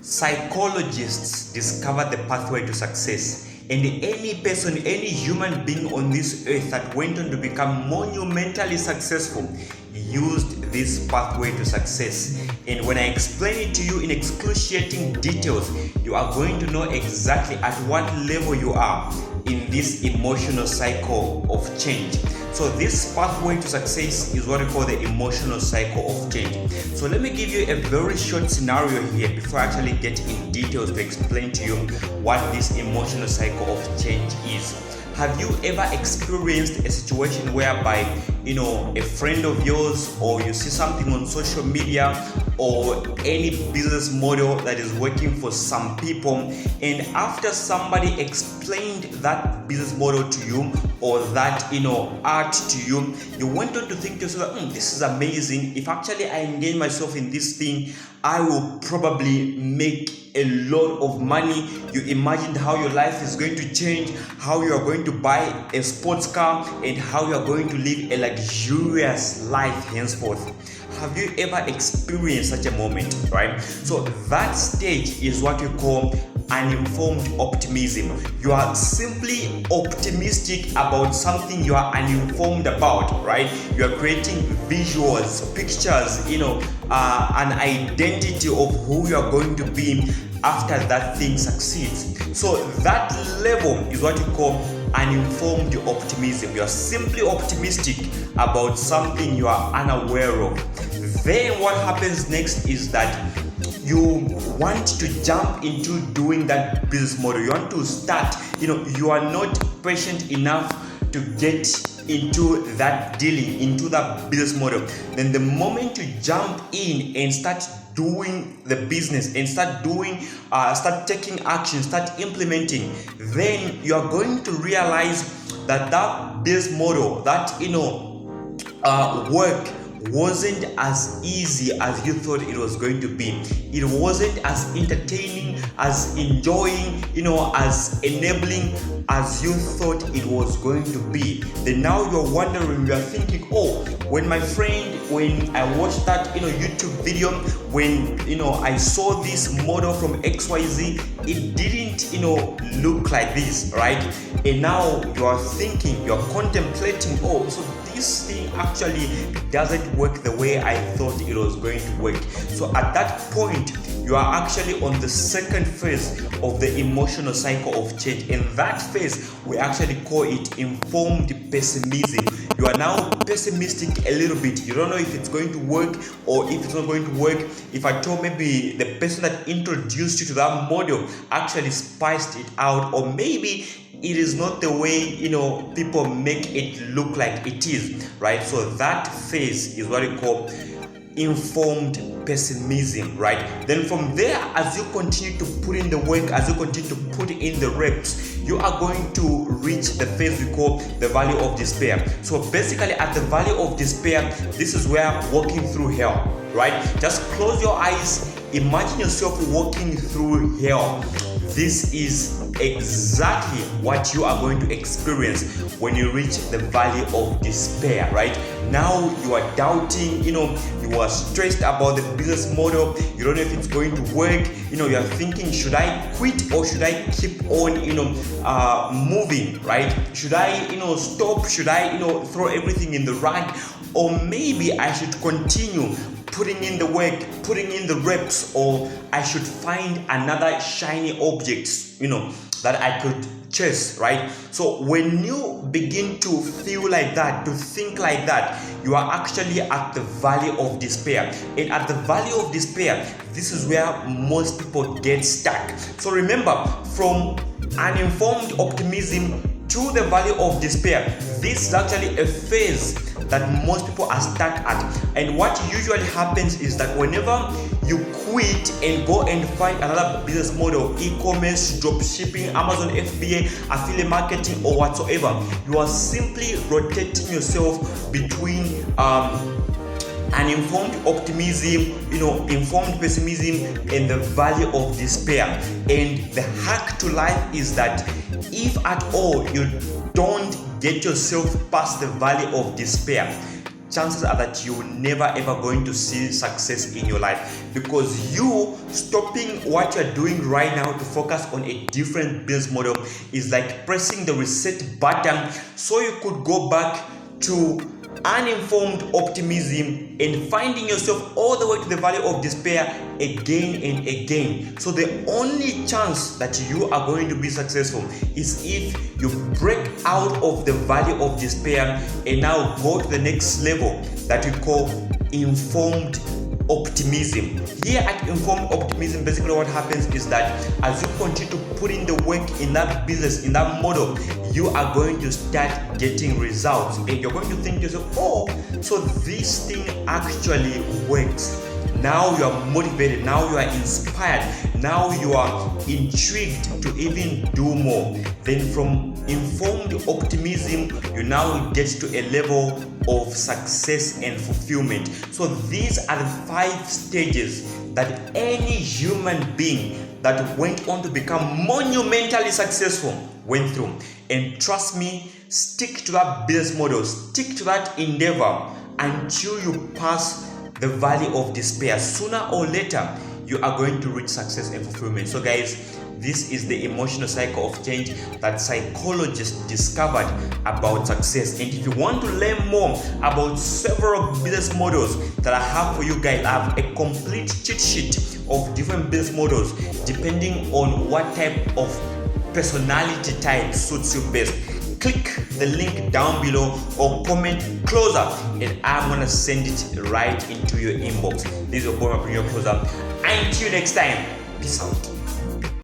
Psychologists discovered the pathway to success. And any person, any human being on this earth that went on to become monumentally successful used this pathway to success. And when I explain it to you in excruciating details, you are going to know exactly at what level you are in this emotional cycle of change. So this pathway to success is what we call the emotional cycle of change. So let me give you a very short scenario here before I actually get in details to explain to you what this emotional cycle of change is. Have you ever experienced a situation whereby, a friend of yours, or you see something on social media, or any business model that is working for some people, and after somebody explained that business model to you, or that art to you, you went on to think to yourself, this is amazing. If actually I engage myself in this thing, I will probably make a lot of money. You imagined how your life is going to change, how you are going to buy a sports car, and how you are going to live a luxurious life henceforth. Have you ever experienced such a moment, right? So that stage is what we call uninformed optimism. You are simply optimistic about something you are uninformed about, right? You are creating visuals, pictures, an identity of who you are going to be after that thing succeeds. So that level is what you call uninformed optimism. You are simply optimistic about something you are unaware of. Then what happens next is that you want to jump into doing that business model. You want to start, you are not patient enough to get into that dealing, into that business model. Then the moment you jump in and start doing the business and start taking action, start implementing, then you are going to realize that business model, that work wasn't as easy as you thought it was going to be. It wasn't as entertaining, as enjoying, as enabling as you thought it was going to be. Then now you're wondering, you're thinking, when I watched that YouTube video, when I saw this model from XYZ, it didn't look like this, right? And now you are thinking, you're contemplating, so this thing actually doesn't work the way I thought it was going to work. So at that point, you are actually on the second phase of the emotional cycle of change. In that phase, we actually call it informed pessimism. You are now pessimistic a little bit. You don't know if it's going to work or if it's not going to work. If I told maybe the person that introduced you to that model actually spiced it out, or maybe it is not the way people make it look like it is, right? So that phase is what we call informed pessimism, right? Then from there, as you continue to put in the work, as you continue to put in the reps, you are going to reach the phase we call the valley of despair. So basically at the valley of despair, this is where walking through hell, right? Just close your eyes, imagine yourself walking through hell. This is exactly what you are going to experience when you reach the valley of despair, right? Now you are doubting, you are stressed about the business model. You don't know if it's going to work. You are thinking, should I quit or should I keep on, moving, right? Should I, stop? Should I, throw everything in the rag? Or maybe I should continue putting in the work, putting in the reps, or I should find another shiny object, that I could chase, right? So when you begin to feel like that, to think like that, you are actually at the valley of despair. And at the valley of despair, this is where most people get stuck. So remember, from uninformed optimism to the valley of despair, this is actually a phase that most people are stuck at. And what usually happens is that whenever you quit and go and find another business model, e-commerce, drop shipping, Amazon FBA, affiliate marketing, or whatsoever, you are simply rotating yourself between uninformed optimism, informed pessimism, and the valley of despair. And the hack to life is that if at all you don't get yourself past the valley of despair, chances are that you're never ever going to see success in your life, because you stopping what you're doing right now to focus on a different business model is like pressing the reset button so you could go back to uninformed optimism and finding yourself all the way to the valley of despair again and again. So the only chance that you are going to be successful is if you break out of the valley of despair and now go to the next level that we call informed optimism. Here at informed optimism, basically what happens is that as you continue to put in the work in that business, in that model, you are going to start getting results, and you're going to think to yourself, oh, so this thing actually works. Now you are motivated, now you are inspired, now you are intrigued to even do more. Then from informed optimism, you now get to a level of success and fulfillment. So these are the 5 stages that any human being that went on to become monumentally successful went through. And trust me, stick to that business model, stick to that endeavor until you pass the valley of despair. Sooner or later, you are going to reach success and fulfillment. So guys, this is the emotional cycle of change that psychologists discovered about success. And if you want to learn more about several business models that I have for you guys, I have a complete cheat sheet of different business models depending on what type of personality type suits you best. Click the link down below or comment closer and I'm gonna send it right into your inbox. This is your boy, Closer. Until next time, peace out.